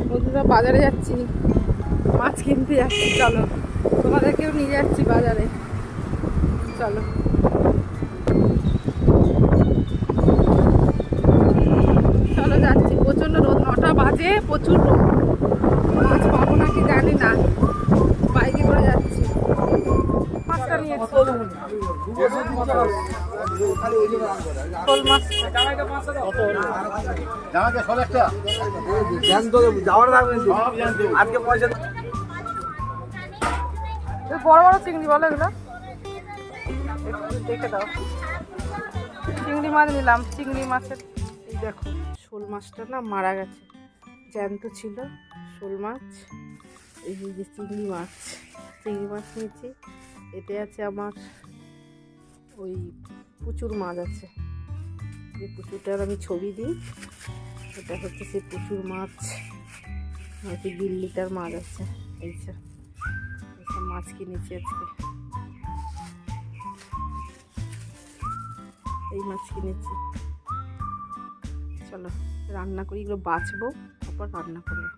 বন্ধুরা বাজারে যাচ্ছি, মাছ কিনতে যাচ্ছি। চলো তোমাদেরকেও নিয়ে যাচ্ছি বাজারে, চলো। চলো যাচ্ছি, প্রচণ্ড রোদ, 9টা বাজে, প্রচুর রোদ। মাছ পাবো নাকি জানি না, বাইকে করে যাচ্ছি। মাছটা নিয়েছি, শোল মাছ। বড় বড় চিংড়ি বলো এগুলো, দেখে দাও। চিংড়ি মাছ নিলাম, চিংড়ি মাছের। এই দেখো শোল মাছটা না মারা গেছে, জ্যান্ত ছিল শোল মাছ। এই যে চিংড়ি মাছ, চিংড়ি মাছ নিয়েছি। এতে আছে আমার ওই প্রচুর মাছ আছে, এই পুচুরটার আমি ছবি দিই। এটা হচ্ছে সেই প্রচুর মাছ, হচ্ছে 1.5 লিটার মাছ আছে। এইসব মাছ কিনেছি আজকে, এই মাছ কিনেছি। চলো রান্না করি, এগুলো বাছবো, তারপর রান্না করবো।